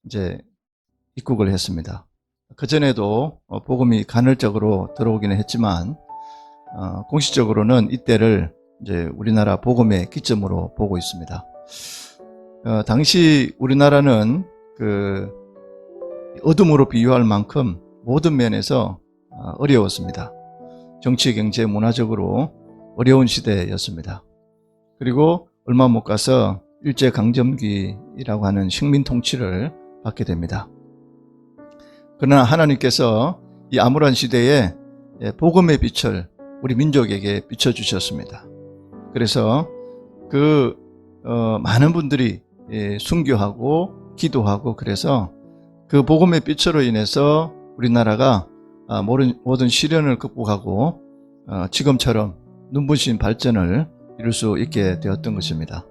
이제 입국을 했습니다. 그전에도 복음이 간헐적으로 들어오기는 했지만 공식적으로는 이때를 이제 우리나라 복음의 기점으로 보고 있습니다. 당시 우리나라는 그 어둠으로 비유할 만큼 모든 면에서 어려웠습니다. 정치, 경제, 문화적으로 어려운 시대였습니다. 그리고 얼마 못 가서 일제강점기라고 하는 식민 통치를 받게 됩니다. 그러나 하나님께서 이 암울한 시대에 복음의 빛을 우리 민족에게 비춰주셨습니다. 그래서 많은 분들이 순교하고 기도하고 그래서 그 복음의 빛으로 인해서 우리나라가 모든 시련을 극복하고 지금처럼 눈부신 발전을 이룰 수 있게 되었던 것입니다.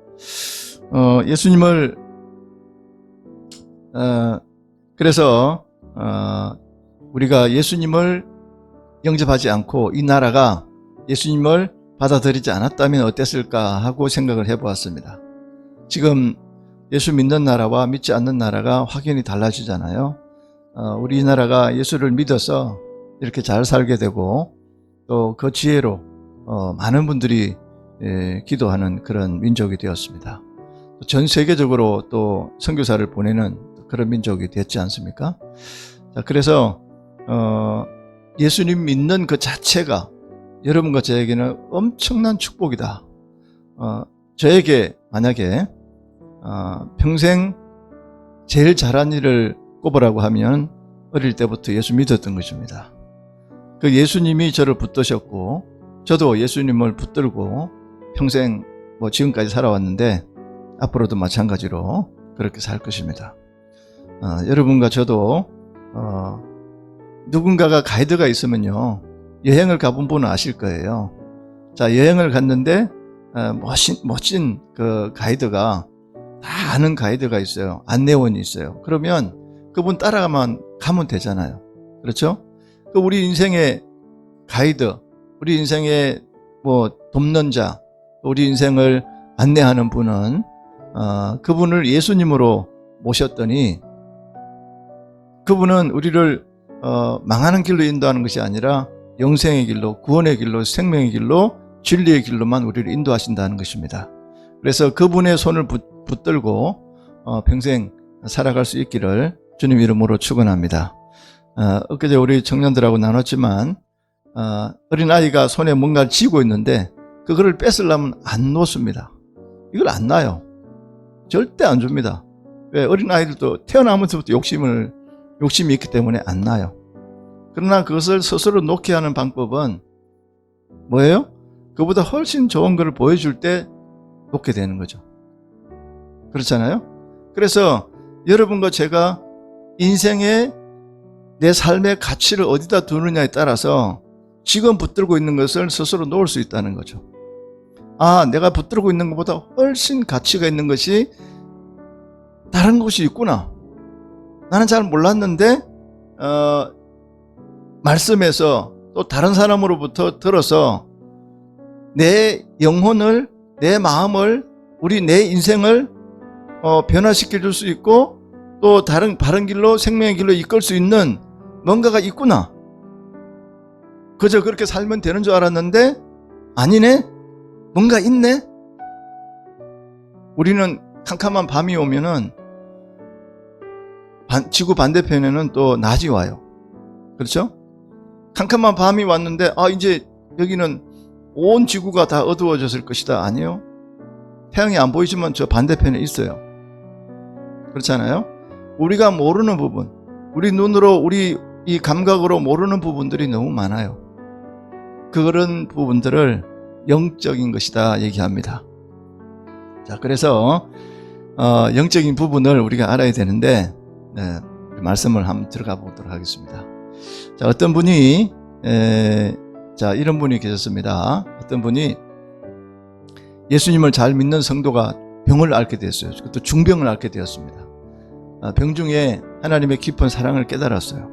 예수님을 그래서 우리가 예수님을 영접하지 않고 이 나라가 예수님을 받아들이지 않았다면 어땠을까 하고 생각을 해보았습니다. 지금 예수 믿는 나라와 믿지 않는 나라가 확연히 달라지잖아요. 우리나라가 예수를 믿어서 이렇게 잘 살게 되고 또 그 지혜로 많은 분들이 기도하는 그런 민족이 되었습니다. 전 세계적으로 또 선교사를 보내는 그런 민족이 됐지 않습니까? 자, 그래서 예수님 믿는 그 자체가 여러분과 저에게는 엄청난 축복이다. 저에게 만약에 평생 제일 잘한 일을 꼽으라고 하면 어릴 때부터 예수 믿었던 것입니다. 그 예수님이 저를 붙드셨고 저도 예수님을 붙들고 평생 지금까지 살아왔는데 앞으로도 마찬가지로 그렇게 살 것입니다. 여러분과 저도 누군가가 가이드가 있으면요, 여행을 가본 분은 아실 거예요. 자, 여행을 갔는데 멋진 그 가이드가, 다 아는 가이드가 있어요. 안내원이 있어요. 그러면 그분 따라가면 가면 되잖아요. 그렇죠? 우리 인생의 가이드, 우리 인생의 돕는 자, 우리 인생을 안내하는 분은 그분을 예수님으로 모셨더니 그분은 우리를 망하는 길로 인도하는 것이 아니라 영생의 길로, 구원의 길로, 생명의 길로, 진리의 길로만 우리를 인도하신다는 것입니다. 그래서 그분의 손을 붙들고 평생 살아갈 수 있기를 주님 이름으로 축원합니다. 엊그제 우리 청년들하고 나눴지만 어린아이가 손에 뭔가를 쥐고 있는데 그거를 뺏으려면 안 놓습니다. 이걸 안 놔요. 절대 안 줍니다. 왜? 어린아이들도 태어나면서부터 욕심이 있기 때문에 안 놔요. 그러나 그것을 스스로 놓게 하는 방법은 뭐예요? 그보다 훨씬 좋은 것을 보여줄 때 놓게 되는 거죠. 그렇잖아요? 그래서 여러분과 제가 인생의 내 삶의 가치를 어디다 두느냐에 따라서 지금 붙들고 있는 것을 스스로 놓을 수 있다는 거죠. 내가 붙들고 있는 것보다 훨씬 가치가 있는 것이 다른 곳이 있구나. 나는 잘 몰랐는데 말씀에서 또 다른 사람으로부터 들어서 내 영혼을, 내 마음을, 내 인생을 변화시켜 줄 수 있고 또 다른 바른 길로, 생명의 길로 이끌 수 있는 뭔가가 있구나. 그저 그렇게 살면 되는 줄 알았는데 아니네? 뭔가 있네? 우리는 캄캄한 밤이 오면은 지구 반대편에는 또 낮이 와요. 그렇죠? 캄캄한 밤이 왔는데 이제 여기는 온 지구가 다 어두워졌을 것이다. 아니요. 태양이 안 보이지만 저 반대편에 있어요. 그렇잖아요? 우리가 모르는 부분, 우리 눈으로, 우리 이 감각으로 모르는 부분들이 너무 많아요. 그런 부분들을 영적인 것이다 얘기합니다. 자, 그래서 영적인 부분을 우리가 알아야 되는데 말씀을 한번 들어가 보도록 하겠습니다. 자, 어떤 분이 이런 분이 계셨습니다. 어떤 분이 예수님을 잘 믿는 성도가 병을 앓게 됐어요. 그것도 중병을 앓게 되었습니다. 병 중에 하나님의 깊은 사랑을 깨달았어요.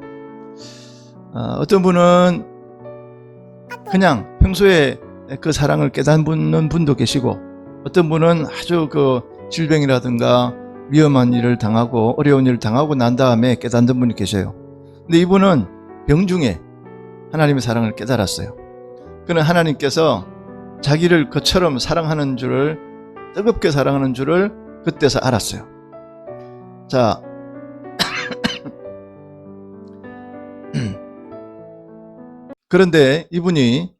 어떤 분은 그냥 평소에 그 사랑을 깨닫는 분도 계시고, 어떤 분은 아주 그 질병이라든가 위험한 일을 당하고 어려운 일을 당하고 난 다음에 깨닫는 분이 계셔요. 근데 이분은 병중에 하나님의 사랑을 깨달았어요. 그는 하나님께서 자기를 그처럼 사랑하는 줄을, 뜨겁게 사랑하는 줄을 그때서 알았어요. 자, 그런데 이분이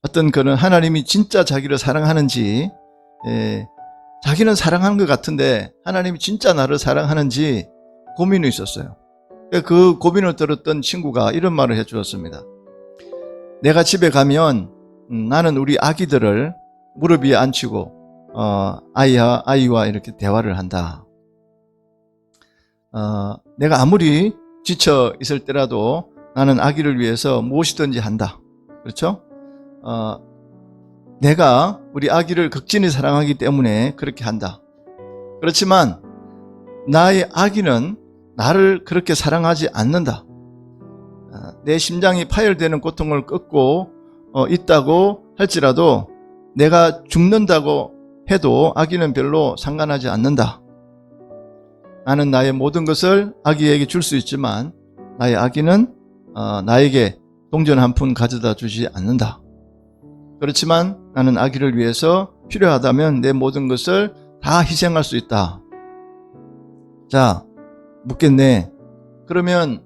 어떤 그런 하나님이 진짜 자기를 사랑하는지, 자기는 사랑하는 것 같은데 하나님이 진짜 나를 사랑하는지 고민이 있었어요. 그 고민을 들었던 친구가 이런 말을 해주었습니다. 내가 집에 가면 나는 우리 아기들을 무릎 위에 앉히고 아이와 이렇게 대화를 한다. 내가 아무리 지쳐 있을 때라도 나는 아기를 위해서 무엇이든지 한다. 그렇죠? 내가 우리 아기를 극진히 사랑하기 때문에 그렇게 한다. 그렇지만 나의 아기는 나를 그렇게 사랑하지 않는다. 내 심장이 파열되는 고통을 겪고 있다고 할지라도 내가 죽는다고 해도 아기는 별로 상관하지 않는다. 나는 나의 모든 것을 아기에게 줄 수 있지만 나의 아기는 나에게 동전 한 푼 가져다 주지 않는다. 그렇지만 나는 아기를 위해서 필요하다면 내 모든 것을 다 희생할 수 있다. 자, 묻겠네. 그러면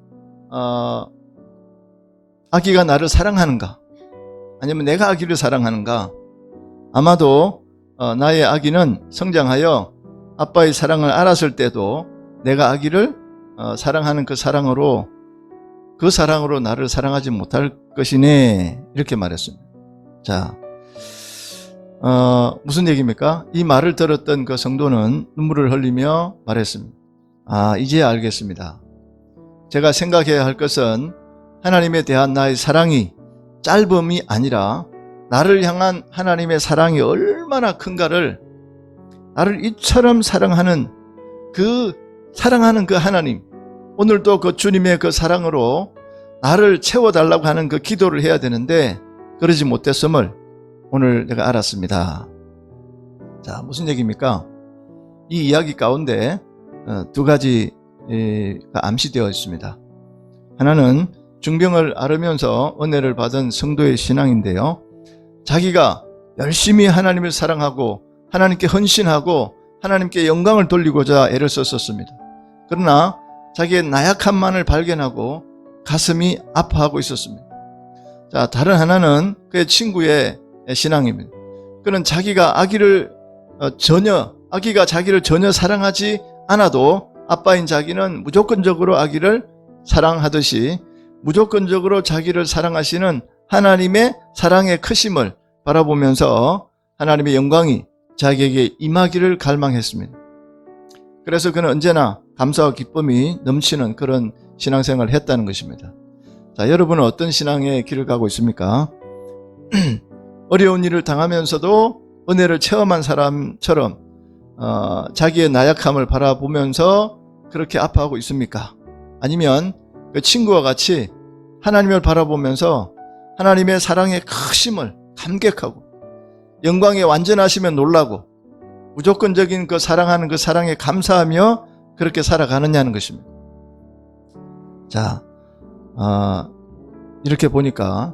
아기가 나를 사랑하는가? 아니면 내가 아기를 사랑하는가? 아마도 나의 아기는 성장하여 아빠의 사랑을 알았을 때도 내가 아기를 사랑하는 그 사랑으로 나를 사랑하지 못할 것이네, 이렇게 말했습니다. 자, 무슨 얘기입니까? 이 말을 들었던 그 성도는 눈물을 흘리며 말했습니다. 이제 알겠습니다. 제가 생각해야 할 것은 하나님에 대한 나의 사랑이 짧음이 아니라 나를 향한 하나님의 사랑이 얼마나 큰가를, 나를 이처럼 사랑하는 그 하나님, 오늘도 그 주님의 그 사랑으로 나를 채워달라고 하는 그 기도를 해야 되는데 그러지 못했음을 오늘 내가 알았습니다. 자, 무슨 얘기입니까? 이 이야기 가운데 두 가지가 암시되어 있습니다. 하나는 중병을 앓으면서 은혜를 받은 성도의 신앙인데요, 자기가 열심히 하나님을 사랑하고 하나님께 헌신하고 하나님께 영광을 돌리고자 애를 썼었습니다. 그러나 자기의 나약함만을 발견하고 가슴이 아파하고 있었습니다. 자, 다른 하나는 그의 친구의 신앙입니다. 그는 자기가 아기가 자기를 전혀 사랑하지 않아도 아빠인 자기는 무조건적으로 아기를 사랑하듯이 무조건적으로 자기를 사랑하시는 하나님의 사랑의 크심을 바라보면서 하나님의 영광이 자기에게 임하기를 갈망했습니다. 그래서 그는 언제나 감사와 기쁨이 넘치는 그런 신앙생활을 했다는 것입니다. 자, 여러분은 어떤 신앙의 길을 가고 있습니까? 어려운 일을 당하면서도 은혜를 체험한 사람처럼 자기의 나약함을 바라보면서 그렇게 아파하고 있습니까? 아니면 그 친구와 같이 하나님을 바라보면서 하나님의 사랑의 크심을 감격하고 영광의 완전하심에 놀라고 무조건적인 그 사랑하는 그 사랑에 감사하며 그렇게 살아가느냐는 것입니다. 자, 이렇게 보니까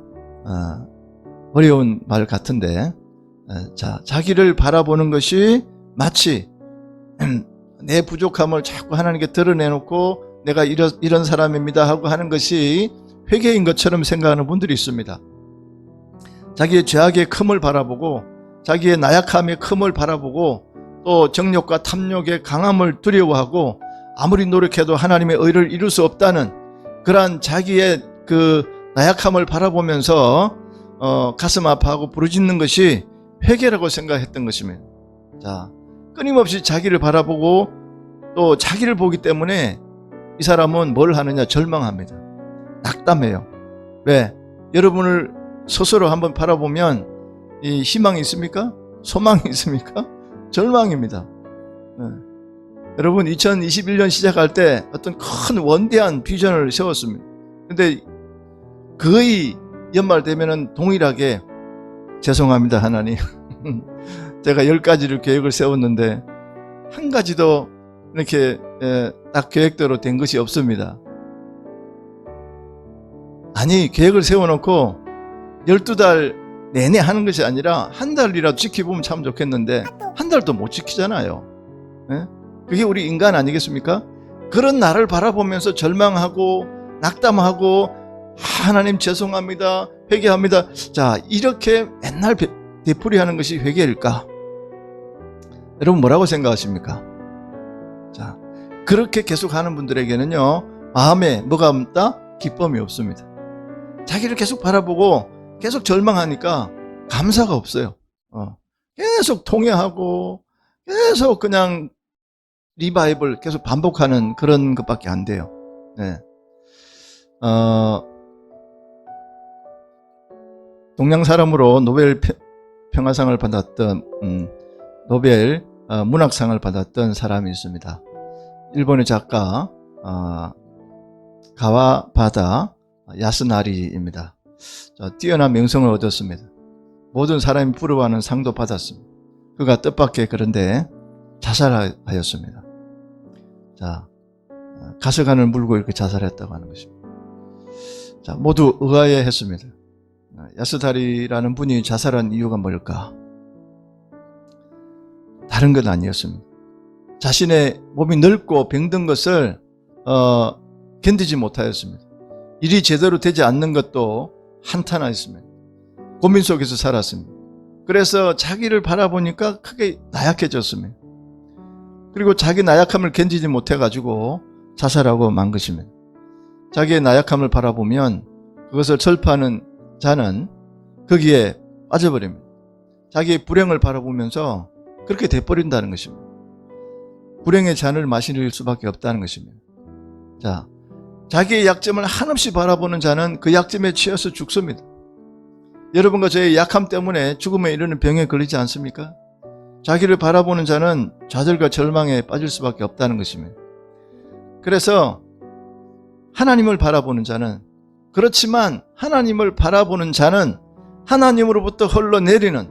어려운 말 같은데, 자, 자기를 바라보는 것이 마치 내 부족함을 자꾸 하나님께 드러내놓고 내가 이런 사람입니다 하고 하는 것이 회개인 것처럼 생각하는 분들이 있습니다. 자기의 죄악의 큼을 바라보고 자기의 나약함의 큼을 바라보고 또 정욕과 탐욕의 강함을 두려워하고 아무리 노력해도 하나님의 의를 이룰 수 없다는 그러한 자기의 그 나약함을 바라보면서 가슴 아파하고 부르짖는 것이 회개라고 생각했던 것입니다. 자, 끊임없이 자기를 바라보고 또 자기를 보기 때문에 이 사람은 뭘 하느냐? 절망합니다. 낙담해요. 왜? 여러분을 스스로 한번 바라보면 이 희망이 있습니까? 소망이 있습니까? 절망입니다. 여러분 2021년 시작할 때 어떤 큰 원대한 비전을 세웠습니다. 근데 거의 연말 되면은 동일하게 죄송합니다 하나님 제가 10가지를 계획을 세웠는데 한 가지도 이렇게 딱 계획대로 된 것이 없습니다. 아니, 계획을 세워놓고 12달 내내 하는 것이 아니라 한 달이라도 지켜보면 참 좋겠는데 한 달도 못 지키잖아요. 예? 그게 우리 인간 아니겠습니까? 그런 나를 바라보면서 절망하고 낙담하고 하나님 죄송합니다, 회개합니다. 자, 이렇게 맨날 되풀이하는 것이 회개일까? 여러분 뭐라고 생각하십니까? 자, 그렇게 계속 하는 분들에게는요, 마음에 뭐가 없다? 기쁨이 없습니다. 자기를 계속 바라보고 계속 절망하니까 감사가 없어요. 계속 통회하고 계속 그냥 리바이벌 계속 반복하는 그런 것밖에 안 돼요. 네. 동양 사람으로 노벨 평화상을 받았던 노벨 문학상을 받았던 사람이 있습니다. 일본의 작가 가와바다 야스나리입니다. 뛰어난 명성을 얻었습니다. 모든 사람이 부러워하는 상도 받았습니다. 그가 뜻밖의 그런데 자살하였습니다. 자, 가스관을 물고 이렇게 자살했다고 하는 것입니다. 자, 모두 의아해했습니다. 야스나리라는 분이 자살한 이유가 뭘까? 다른 건 아니었습니다. 자신의 몸이 늙고 병든 것을 견디지 못하였습니다. 일이 제대로 되지 않는 것도 한탄하였습니다. 고민 속에서 살았습니다. 그래서 자기를 바라보니까 크게 나약해졌습니다. 그리고 자기 나약함을 견디지 못해가지고 자살하고 만 것입니다. 자기의 나약함을 바라보면 그것을 설파하는 자는 거기에 빠져버립니다. 자기의 불행을 바라보면서 그렇게 돼버린다는 것입니다. 불행의 잔을 마실 수밖에 없다는 것입니다. 자, 자기의 약점을 한없이 바라보는 자는 그 약점에 취해서 죽습니다. 여러분과 저의 약함 때문에 죽음에 이르는 병에 걸리지 않습니까? 자기를 바라보는 자는 좌절과 절망에 빠질 수밖에 없다는 것입니다. 그래서 하나님을 바라보는 자는, 그렇지만 하나님을 바라보는 자는 하나님으로부터 흘러내리는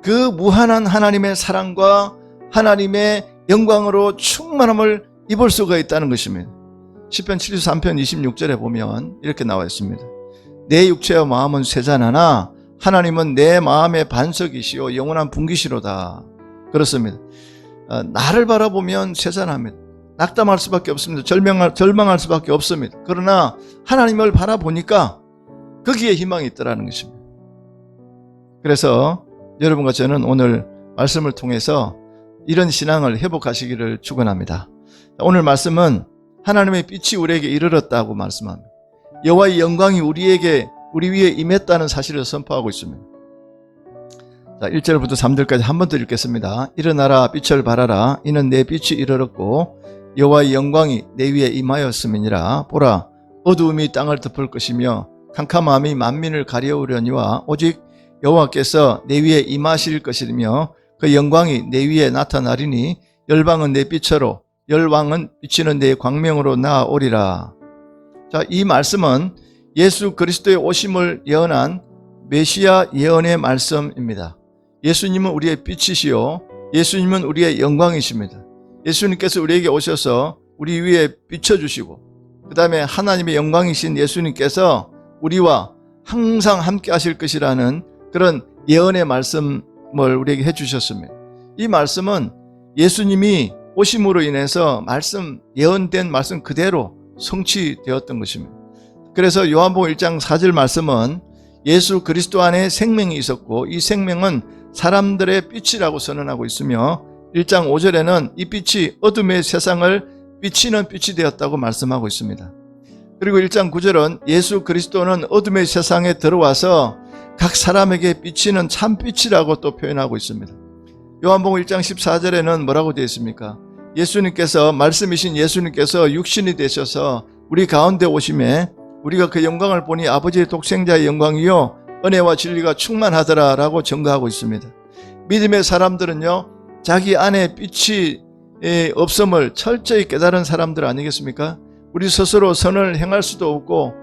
그 무한한 하나님의 사랑과 하나님의 영광으로 충만함을 입을 수가 있다는 것입니다. 시편 73편 26절에 보면 이렇게 나와 있습니다. 내 육체와 마음은 쇠잔하나 하나님은 내 마음의 반석이시요 영원한 분기시로다. 그렇습니다. 나를 바라보면 쇠잔합니다. 낙담할 수밖에 없습니다. 절망할 수밖에 없습니다. 그러나 하나님을 바라보니까 거기에 희망이 있더라는 것입니다. 그래서 여러분과 저는 오늘 말씀을 통해서 이런 신앙을 회복하시기를 축원합니다. 오늘 말씀은 하나님의 빛이 우리에게 이르렀다고 말씀합니다. 여호와의 영광이 우리 위에 임했다는 사실을 선포하고 있습니다. 자, 1절부터 3절까지 한 번 더 읽겠습니다. 일어나라, 빛을 발하라. 이는 내 빛이 이르렀고 여호와의 영광이 내 위에 임하였음이니라. 보라, 어두움이 땅을 덮을 것이며 캄캄함이 만민을 가려우려니와 오직 여호와께서 내 위에 임하실 것이며 그 영광이 내 위에 나타나리니 열방은 내 빛으로 열왕은 비치는 내 광명으로 나아오리라. 자, 이 말씀은 예수 그리스도의 오심을 예언한 메시아 예언의 말씀입니다. 예수님은 우리의 빛이시요 예수님은 우리의 영광이십니다. 예수님께서 우리에게 오셔서 우리 위에 비춰주시고 그 다음에 하나님의 영광이신 예수님께서 우리와 항상 함께 하실 것이라는 그런 예언의 말씀을 우리에게 해주셨습니다. 이 말씀은 예수님이 오심으로 인해서 예언된 말씀 그대로 성취되었던 것입니다. 그래서 요한복음 1장 4절 말씀은 예수 그리스도 안에 생명이 있었고 이 생명은 사람들의 빛이라고 선언하고 있으며 1장 5절에는 이 빛이 어둠의 세상을 비치는 빛이 되었다고 말씀하고 있습니다. 그리고 1장 9절은 예수 그리스도는 어둠의 세상에 들어와서 각 사람에게 비치는 참빛이라고 또 표현하고 있습니다. 요한복음 1장 14절에는 뭐라고 되어 있습니까? 예수님께서, 말씀이신 예수님께서 육신이 되셔서 우리 가운데 오심에 우리가 그 영광을 보니 아버지의 독생자의 영광이요 은혜와 진리가 충만하더라 라고 증거하고 있습니다. 믿음의 사람들은요 자기 안에 빛이 없음을 철저히 깨달은 사람들 아니겠습니까? 우리 스스로 선을 행할 수도 없고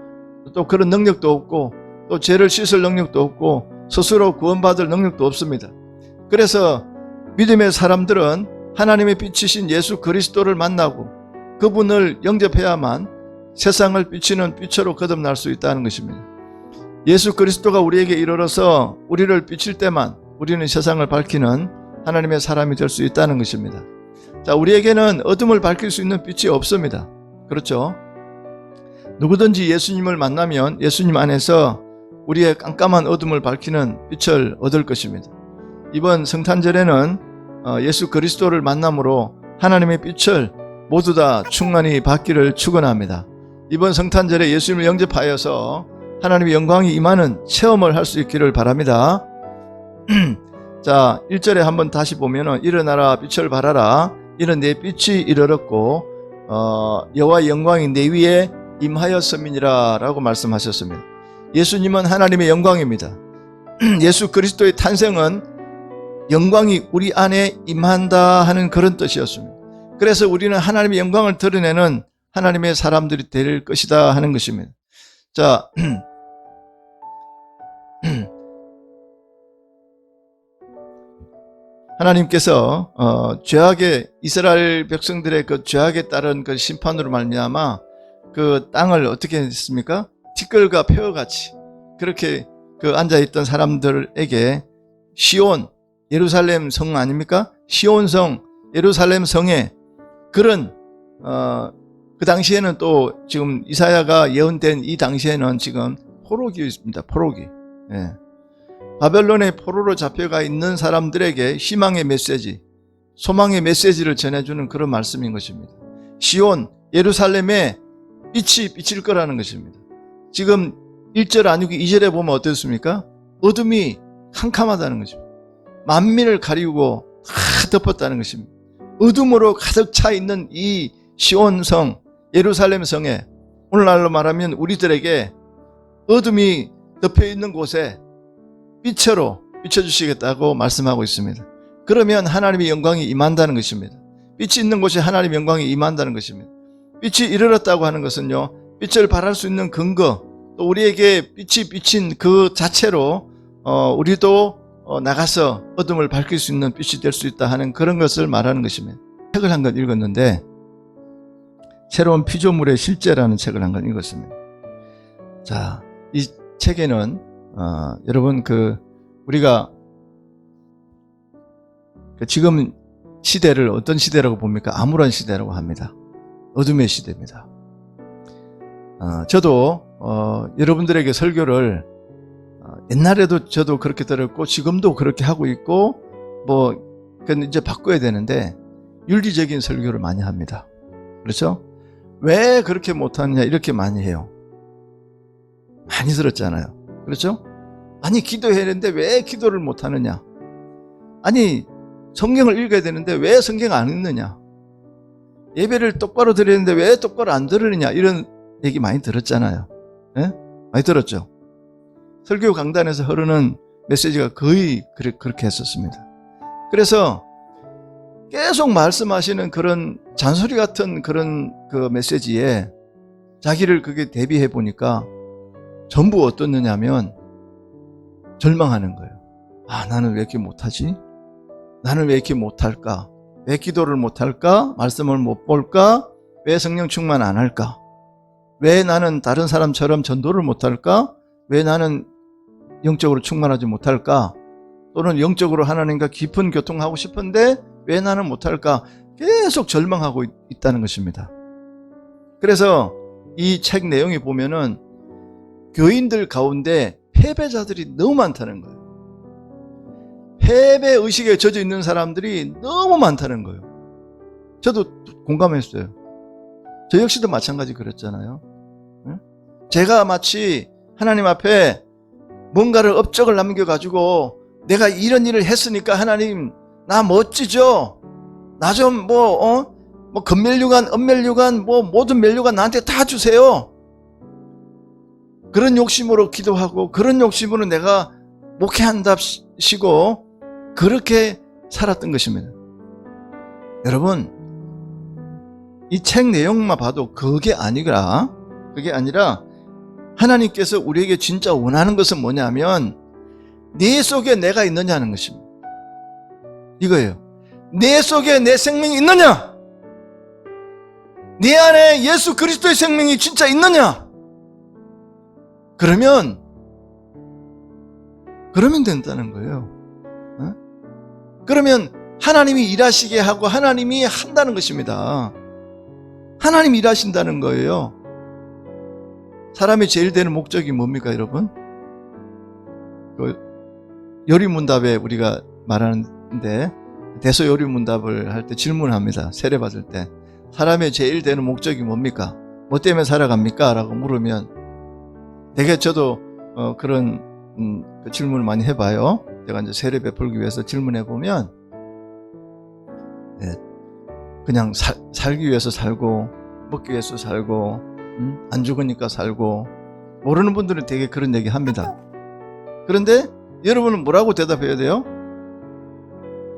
또 그런 능력도 없고 또 죄를 씻을 능력도 없고 스스로 구원받을 능력도 없습니다. 그래서 믿음의 사람들은 하나님의 빛이신 예수 그리스도를 만나고 그분을 영접해야만 세상을 비치는 빛으로 거듭날 수 있다는 것입니다. 예수 그리스도가 우리에게 이르러서 우리를 비칠 때만 우리는 세상을 밝히는 하나님의 사람이 될 수 있다는 것입니다. 자, 우리에게는 어둠을 밝힐 수 있는 빛이 없습니다. 그렇죠? 누구든지 예수님을 만나면 예수님 안에서 우리의 깜깜한 어둠을 밝히는 빛을 얻을 것입니다. 이번 성탄절에는 예수 그리스도를 만남으로 하나님의 빛을 모두 다 충만히 받기를 축원합니다. 이번 성탄절에 예수님을 영접하여서 하나님의 영광이 임하는 체험을 할 수 있기를 바랍니다. 자, 1절에 한번 다시 보면은 일어나라 빛을 발하라 이는 내 빛이 이르렀고 여호와의 영광이 내 위에 임하였음이니라 라고 말씀하셨습니다. 예수님은 하나님의 영광입니다. 예수 그리스도의 탄생은 영광이 우리 안에 임한다 하는 그런 뜻이었습니다. 그래서 우리는 하나님의 영광을 드러내는 하나님의 사람들이 될 것이다 하는 것입니다. 자, 하나님께서 죄악의 이스라엘 백성들의 그 죄악에 따른 그 심판으로 말미암아 그 땅을 어떻게 했습니까? 티끌과 폐허같이 그렇게 그 앉아있던 사람들에게 시온 예루살렘 성 아닙니까? 시온성 예루살렘 성에 그런 그 당시에는 또 지금 이사야가 예언된 이 당시에는 지금 포로기 있습니다. 포로기. 예. 바벨론의 포로로 잡혀가 있는 사람들에게 희망의 메시지, 소망의 메시지를 전해주는 그런 말씀인 것입니다. 시온, 예루살렘에 빛이 비칠 거라는 것입니다. 지금 1절 아니고 2절에 보면 어떻습니까? 어둠이 캄캄하다는 것입니다. 만민을 가리우고 다 덮었다는 것입니다. 어둠으로 가득 차 있는 이 시온성, 예루살렘 성에 오늘날로 말하면 우리들에게 어둠이 덮여 있는 곳에 빛으로 비춰주시겠다고 말씀하고 있습니다. 그러면 하나님의 영광이 임한다는 것입니다. 빛이 있는 곳에 하나님의 영광이 임한다는 것입니다. 빛이 이르렀다고 하는 것은요, 빛을 발할 수 있는 근거, 또 우리에게 빛이 비친 그 자체로 우리도 나가서 어둠을 밝힐 수 있는 빛이 될 수 있다 하는 그런 것을 말하는 것입니다. 책을 한 권 읽었는데 새로운 피조물의 실제라는 책을 한 권 읽었습니다. 자, 이 책에는 여러분 우리가 지금 시대를 어떤 시대라고 봅니까? 암울한 시대라고 합니다. 어둠의 시대입니다. 저도 여러분들에게 설교를 옛날에도 저도 그렇게 들었고 지금도 그렇게 하고 있고 그건 이제 바꿔야 되는데 윤리적인 설교를 많이 합니다. 그렇죠? 왜 그렇게 못하느냐 이렇게 많이 해요. 많이 들었잖아요. 그렇죠? 아니 기도해야 되는데 왜 기도를 못하느냐? 아니 성경을 읽어야 되는데 왜 성경 안 읽느냐? 예배를 똑바로 드려야 되는데 왜 똑바로 안 들으느냐? 이런 얘기 많이 들었잖아요. 네? 많이 들었죠? 설교 강단에서 흐르는 메시지가 거의 그렇게 했었습니다. 그래서 계속 말씀하시는 그런 잔소리 같은 그런 그 메시지에 자기를 그게 대비해 보니까 전부 어떻느냐면 절망하는 거예요. 아, 나는 왜 이렇게 못하지? 나는 왜 이렇게 못할까? 왜 기도를 못할까? 말씀을 못 볼까? 왜 성령 충만 안 할까? 왜 나는 다른 사람처럼 전도를 못할까? 왜 나는 영적으로 충만하지 못할까? 또는 영적으로 하나님과 깊은 교통하고 싶은데 왜 나는 못할까? 계속 절망하고 있다는 것입니다. 그래서 이 책 내용에 보면은 교인들 가운데 패배자들이 너무 많다는 거예요. 패배 의식에 젖어 있는 사람들이 너무 많다는 거예요. 저도 공감했어요. 저 역시도 마찬가지 그랬잖아요. 제가 마치 하나님 앞에 뭔가를 업적을 남겨가지고 내가 이런 일을 했으니까 하나님 나 멋지죠? 나 좀 건멸류관, 은멸류관, 모든 멸류관 나한테 다 주세요. 그런 욕심으로 기도하고 그런 욕심으로 내가 목회한답시고 그렇게 살았던 것입니다. 여러분, 이 책 내용만 봐도 그게 아니라 하나님께서 우리에게 진짜 원하는 것은 뭐냐면 네 속에 내가 있느냐는 것입니다. 이거예요. 내 속에 내 생명이 있느냐? 내 안에 예수 그리스도의 생명이 진짜 있느냐? 그러면 된다는 거예요. 그러면 하나님이 일하시게 하고 하나님이 한다는 것입니다. 하나님이 일하신다는 거예요. 사람이 제일 되는 목적이 뭡니까, 여러분? 요리문답에 우리가 말하는데, 대소요리문답을 할 때 질문합니다. 세례받을 때. 사람의 제일 되는 목적이 뭡니까? 뭐 때문에 살아갑니까? 라고 물으면, 되게 저도 그런 그 질문을 많이 해봐요. 제가 이제 세례 베풀기 위해서 질문해보면, 그냥 살기 위해서 살고, 먹기 위해서 살고, 안 죽으니까 살고, 모르는 분들은 되게 그런 얘기 합니다. 그런데 여러분은 뭐라고 대답해야 돼요?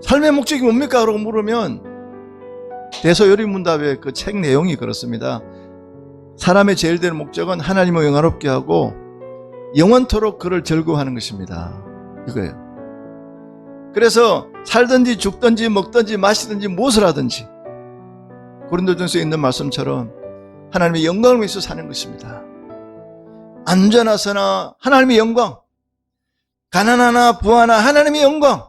삶의 목적이 뭡니까? 라고 물으면 대소요리문답의 그 책 내용이 그렇습니다. 사람의 제일 되는 목적은 하나님을 영화롭게 하고 영원토록 그를 즐거워하는 것입니다. 이거예요. 그래서 살든지 죽든지 먹든지 마시든지 무엇을 하든지 고린도전서에 있는 말씀처럼 하나님의 영광을 위해서 사는 것입니다. 안전하서나 하나님의 영광, 가난하나 부하나 하나님의 영광,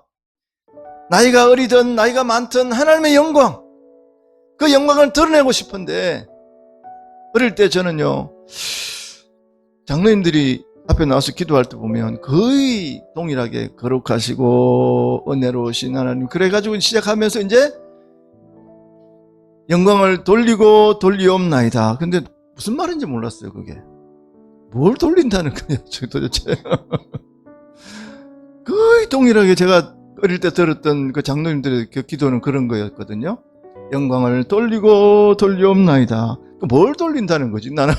나이가 어리든 나이가 많든 하나님의 영광, 그 영광을 드러내고 싶은데, 어릴 때 저는요, 장로님들이 앞에 나와서 기도할 때 보면 거의 동일하게 거룩하시고 은혜로우신 하나님, 그래가지고 시작하면서 이제 영광을 돌리고 돌리옵나이다. 근데 무슨 말인지 몰랐어요. 그게 뭘 돌린다는 거냐 도대체. 거의 동일하게 제가 어릴 때 들었던 그 장로님들의 그 기도는 그런 거였거든요. 영광을 돌리고 돌리옵나이다. 뭘 돌린다는 거지 나는.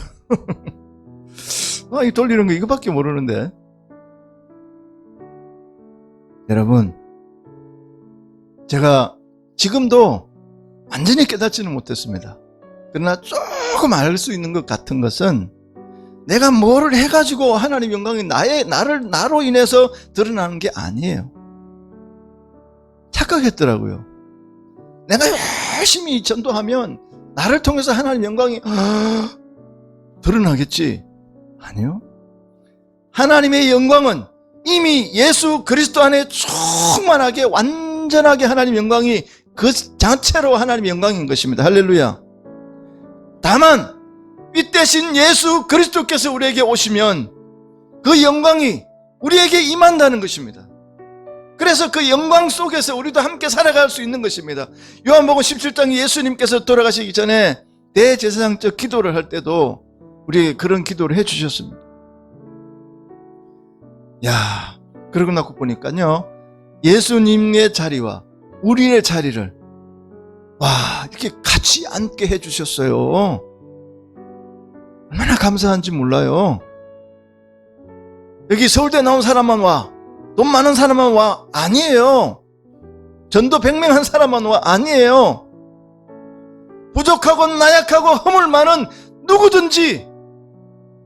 이 돌리는 거 이거밖에 모르는데. 여러분, 제가 지금도 완전히 깨닫지는 못했습니다. 그러나 조금 알 수 있는 것 같은 것은, 내가 뭐를 해가지고 하나님 영광이 나로 인해서 드러나는 게 아니에요. 착각했더라고요. 내가 열심히 전도하면 나를 통해서 하나님 영광이 드러나겠지. 아니요. 하나님의 영광은 이미 예수 그리스도 안에 충만하게 완전하게 하나님 영광이 그 자체로 하나님의 영광인 것입니다. 할렐루야. 다만 이 대신 예수 그리스도께서 우리에게 오시면 그 영광이 우리에게 임한다는 것입니다. 그래서 그 영광 속에서 우리도 함께 살아갈 수 있는 것입니다. 요한복음 17장에 예수님께서 돌아가시기 전에 대제사장적 기도를 할 때도 우리에게 그런 기도를 해주셨습니다. 야, 그러고 나고 보니까요, 예수님의 자리와 우리의 자리를 이렇게 같이 앉게 해주셨어요. 얼마나 감사한지 몰라요. 여기 서울대 나온 사람만 와, 돈 많은 사람만 와, 아니에요. 전도 100명 한 사람만 와, 아니에요. 부족하고 나약하고 허물 많은 누구든지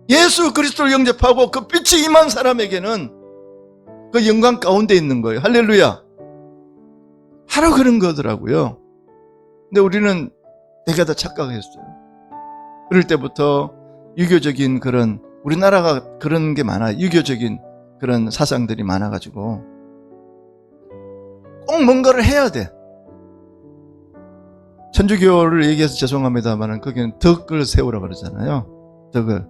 예수 그리스도를 영접하고 그 빛이 임한 사람에게는 그 영광 가운데 있는 거예요. 할렐루야. 바로 그런 거더라고요. 근데 우리는 되게 다 착각했어요. 그럴 때부터 유교적인 그런, 우리나라가 그런 게 많아요. 유교적인 그런 사상들이 많아가지고 꼭 뭔가를 해야 돼. 천주교를 얘기해서 죄송합니다만 거기는 덕을 세우라고 그러잖아요. 덕을.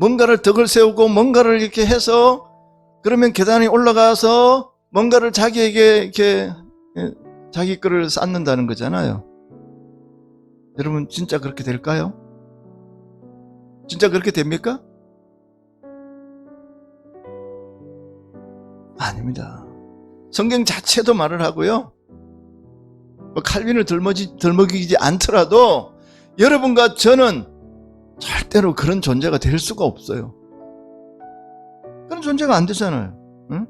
뭔가를 덕을 세우고 뭔가를 이렇게 해서, 그러면 계단에 올라가서 뭔가를 자기에게 이렇게 자기 거를 쌓는다는 거잖아요. 여러분, 진짜 그렇게 될까요? 진짜 그렇게 됩니까? 아닙니다. 성경 자체도 말을 하고요, 칼빈을 덜먹이지 않더라도 여러분과 저는 절대로 그런 존재가 될 수가 없어요. 그런 존재가 안 되잖아요. 응?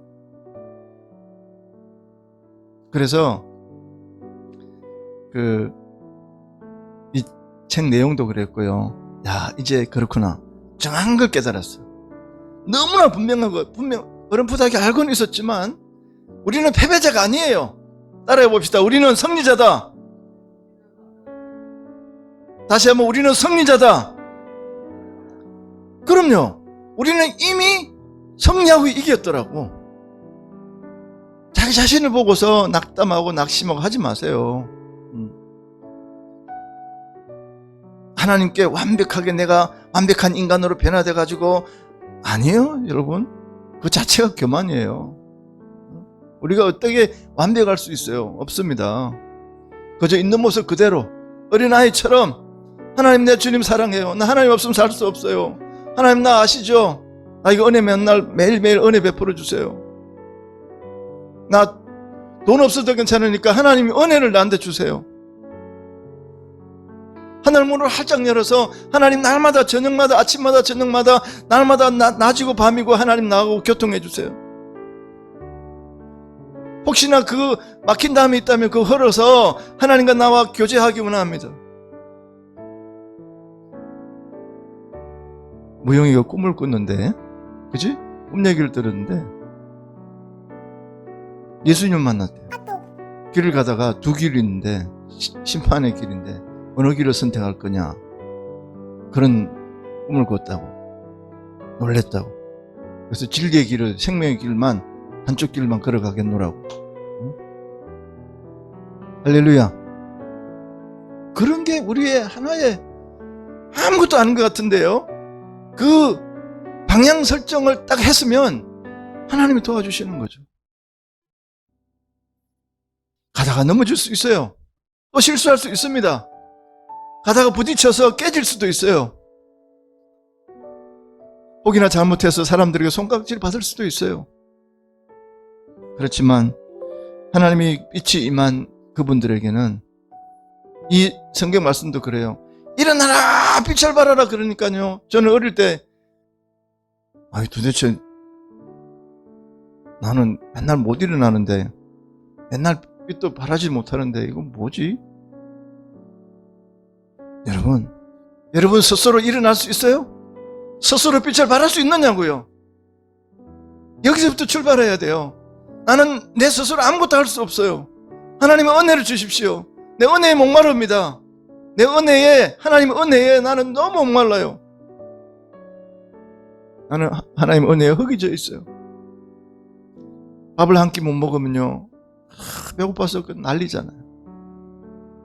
그래서 이 책 내용도 그랬고요. 야, 이제 그렇구나. 정확한 걸 깨달았어. 너무나 분명 어렴풋하게 알고는 있었지만 우리는 패배자가 아니에요. 따라해 봅시다. 우리는 승리자다. 다시 한번 우리는 승리자다. 그럼요. 우리는 이미 승리하고 이겼더라고. 자기 자신을 보고서 낙담하고 낙심하고 하지 마세요. 하나님께 완벽하게 내가 완벽한 인간으로 변화돼 가지고, 아니에요 여러분. 그 자체가 교만이에요. 우리가 어떻게 완벽할 수 있어요? 없습니다. 그저 있는 모습 그대로 어린아이처럼, 하나님 내 주님 사랑해요. 나 하나님 없으면 살 수 없어요. 하나님 나 아시죠? 나 이거 은혜 맨날 매일매일 은혜 베풀어 주세요. 나 돈 없어도 괜찮으니까 하나님이 은혜를 나한테 주세요. 하늘 문을 활짝 열어서 하나님 날마다 저녁마다 아침마다 저녁마다 날마다 낮이고 밤이고 하나님 나하고 교통해 주세요. 혹시나 그 막힌 담이 있다면 그거 헐어서 하나님과 나와 교제하기 원합니다. 무영이가 꿈을 꿨는데, 그지? 꿈 얘기를 들었는데 예수님 만났대요. 길을 가다가 두 길이 있는데, 심판의 길인데 어느 길을 선택할 거냐, 그런 꿈을 꿨다고. 놀랬다고. 그래서 진리의 길을, 생명의 길만, 한쪽 길만 걸어가겠노라고. 응? 할렐루야. 그런 게 우리의 하나의, 아무것도 아닌 것 같은데요, 그 방향 설정을 딱 했으면 하나님이 도와주시는 거죠. 가다가 넘어질 수 있어요. 또 실수할 수 있습니다. 가다가 부딪혀서 깨질 수도 있어요. 혹이나 잘못해서 사람들에게 손깍질 받을 수도 있어요. 그렇지만 하나님이 빛이 임한 그분들에게는, 이 성경 말씀도 그래요. 일어나라 빛을 발하라 그러니까요. 저는 어릴 때, 아니 도대체 나는 맨날 못 일어나는데, 맨날 빛도 발하지 못하는데 이건 뭐지? 여러분 스스로 일어날 수 있어요? 스스로 빛을 발할 수 있느냐고요? 여기서부터 출발해야 돼요. 나는 내 스스로 아무것도 할 수 없어요. 하나님의 은혜를 주십시오. 내 은혜에 목마릅니다. 내 은혜에, 하나님의 은혜에 나는 너무 목말라요. 나는 하나님의 은혜에 흙이 져 있어요. 밥을 한 끼 못 먹으면요, 배고파서 난리잖아요.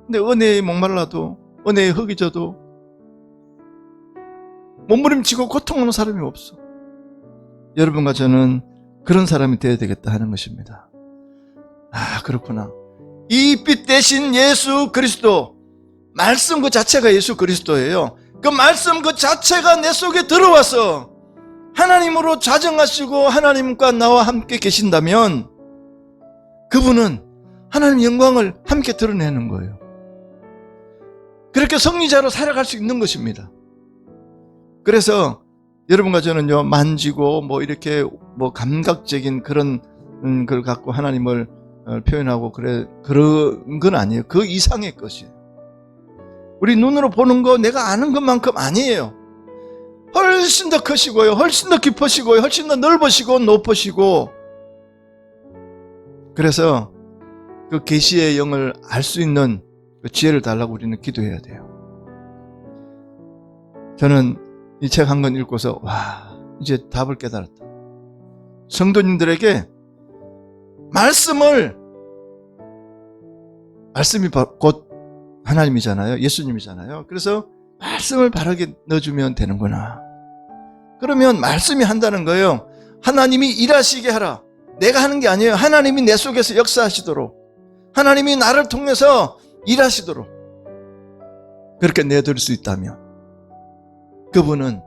근데 은혜에 목말라도, 은혜에 흙이 져도 몸부림치고 고통하는 사람이 없어. 여러분과 저는 그런 사람이 되어야 되겠다 하는 것입니다. 아, 그렇구나. 이 빛 대신 예수 그리스도, 말씀 그 자체가 예수 그리스도예요. 그 말씀 그 자체가 내 속에 들어와서 하나님으로 자정하시고 하나님과 나와 함께 계신다면, 그분은 하나님 영광을 함께 드러내는 거예요. 그렇게 승리자로 살아갈 수 있는 것입니다. 그래서 여러분과 저는요, 만지고 이렇게 감각적인 그런 걸 갖고 하나님을 표현하고 그런 건 아니에요. 그 이상의 것이에요. 우리 눈으로 보는 거, 내가 아는 것만큼 아니에요. 훨씬 더 크시고요, 훨씬 더 깊으시고요, 훨씬 더 넓으시고 높으시고. 그래서 그 계시의 영을 알 수 있는 그 지혜를 달라고 우리는 기도해야 돼요. 저는 이 책 한 권 읽고서, 와, 이제 답을 깨달았다. 성도님들에게 말씀이 곧 하나님이잖아요. 예수님이잖아요. 그래서 말씀을 바르게 넣어주면 되는구나. 그러면 말씀이 한다는 거예요. 하나님이 일하시게 하라. 내가 하는 게 아니에요. 하나님이 내 속에서 역사하시도록, 하나님이 나를 통해서 일하시도록 그렇게 내드릴 수 있다면, 그분은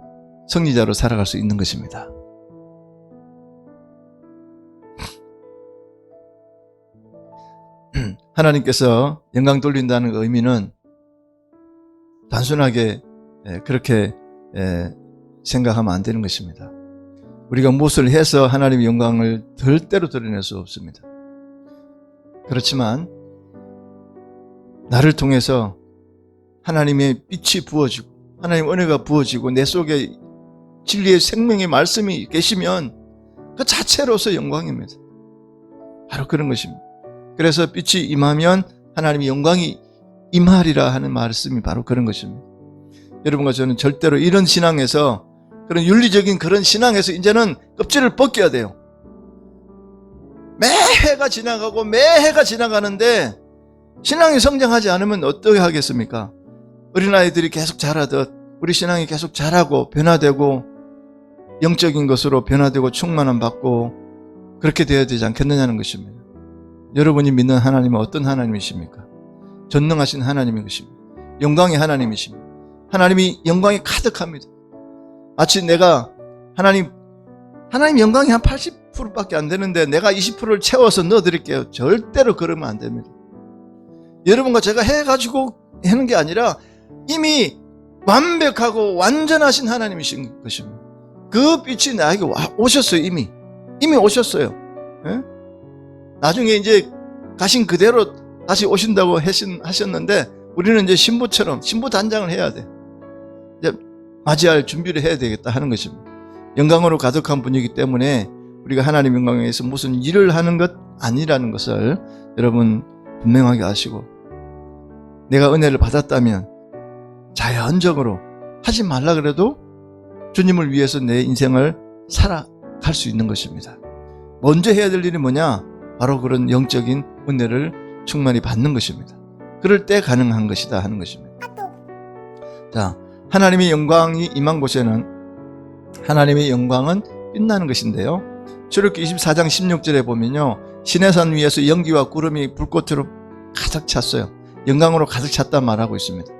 승리자로 살아갈 수 있는 것입니다. 하나님께서 영광 돌린다는 의미는 단순하게 그렇게 생각하면 안 되는 것입니다. 우리가 무엇을 해서 하나님의 영광을 절대로 드러낼 수 없습니다. 그렇지만 나를 통해서 하나님의 빛이 부어지고 하나님의 은혜가 부어지고 내 속에 진리의 생명의 말씀이 계시면 그 자체로서 영광입니다. 바로 그런 것입니다. 그래서 빛이 임하면 하나님의 영광이 임하리라 하는 말씀이 바로 그런 것입니다. 여러분과 저는 절대로 이런 신앙에서, 그런 윤리적인 그런 신앙에서 이제는 껍질을 벗겨야 돼요. 매해가 지나가고 매해가 지나가는데 신앙이 성장하지 않으면 어떻게 하겠습니까? 어린아이들이 계속 자라듯 우리 신앙이 계속 자라고 변화되고 영적인 것으로 변화되고 충만함 받고 그렇게 되어야 되지 않겠느냐는 것입니다. 여러분이 믿는 하나님은 어떤 하나님이십니까? 전능하신 하나님인 것입니다. 영광의 하나님이십니다. 하나님이 영광이 가득합니다. 마치 내가 하나님 영광이 한 80%밖에 안 되는데 내가 20%를 채워서 넣어드릴게요. 절대로 그러면 안 됩니다. 여러분과 제가 해가지고 하는 게 아니라 이미 완벽하고 완전하신 하나님이신 것입니다. 그 빛이 나에게 오셨어요. 이미 오셨어요. 예? 나중에 이제 가신 그대로 다시 오신다고 하셨는데 우리는 이제 신부처럼 신부 단장을 해야 돼. 이제 맞이할 준비를 해야 되겠다 하는 것입니다. 영광으로 가득한 분이기 때문에 우리가 하나님 영광에 의해서 무슨 일을 하는 것 아니라는 것을 여러분 분명하게 아시고, 내가 은혜를 받았다면 자연적으로 하지 말라 그래도 주님을 위해서 내 인생을 살아갈 수 있는 것입니다. 먼저 해야 될 일이 뭐냐? 바로 그런 영적인 은혜를 충만히 받는 것입니다. 그럴 때 가능한 것이다 하는 것입니다. 자, 하나님의 영광이 임한 곳에는 하나님의 영광은 빛나는 것인데요. 출애굽기 24장 16절에 보면요, 시내산 위에서 연기와 구름이 불꽃으로 가득 찼어요. 영광으로 가득 찼다 말하고 있습니다.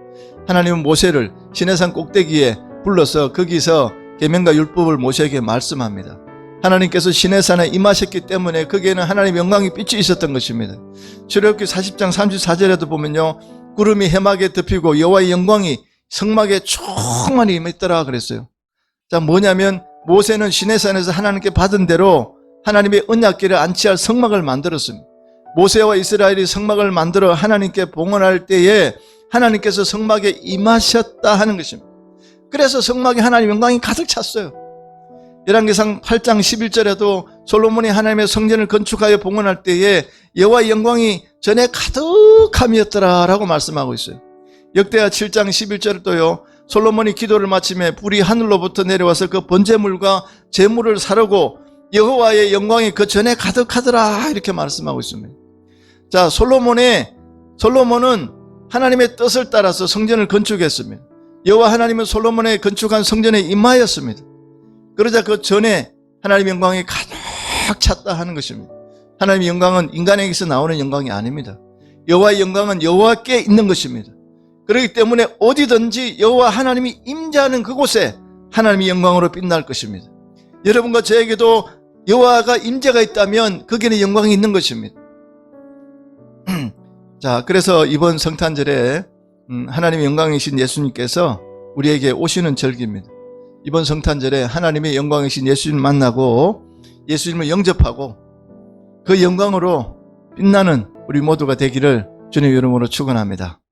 하나님은 모세를 시내산 꼭대기에 불러서 거기서 계명과 율법을 모세에게 말씀합니다. 하나님께서 시내산에 임하셨기 때문에 거기에는 하나님의 영광이 빛이 있었던 것입니다. 출애굽기 40장 34절에도 보면요, 구름이 해막에 덮이고 여호와의 영광이 성막에 충만히 임했더라 그랬어요. 자, 뭐냐면 모세는 시내산에서 하나님께 받은 대로 하나님의 언약궤를 안치할 성막을 만들었습니다. 모세와 이스라엘이 성막을 만들어 하나님께 봉헌할 때에 하나님께서 성막에 임하셨다 하는 것입니다. 그래서 성막에 하나님의 영광이 가득 찼어요. 열왕기상 8장 11절에도 솔로몬이 하나님의 성전을 건축하여 봉헌할 때에 여호와의 영광이 전에 가득함이었더라 라고 말씀하고 있어요. 역대하 7장 11절에도요, 솔로몬이 기도를 마치며 불이 하늘로부터 내려와서 그 번제물과 제물을 사르고 여호와의 영광이 그 전에 가득하더라 이렇게 말씀하고 있습니다. 자, 솔로몬은 하나님의 뜻을 따라서 성전을 건축했습니다. 여호와 하나님은 솔로몬의 건축한 성전에 임하였습니다. 그러자 그 전에 하나님의 영광이 가득 찼다 하는 것입니다. 하나님의 영광은 인간에게서 나오는 영광이 아닙니다. 여호와의 영광은 여호와께 있는 것입니다. 그렇기 때문에 어디든지 여호와 하나님이 임재하는 그곳에 하나님의 영광으로 빛날 것입니다. 여러분과 저에게도 여호와가 임재가 있다면 거기에는 영광이 있는 것입니다. 자, 그래서 이번 성탄절에 하나님의 영광이신 예수님께서 우리에게 오시는 절기입니다. 이번 성탄절에 하나님의 영광이신 예수님 만나고 예수님을 영접하고 그 영광으로 빛나는 우리 모두가 되기를 주님의 이름으로 축원합니다.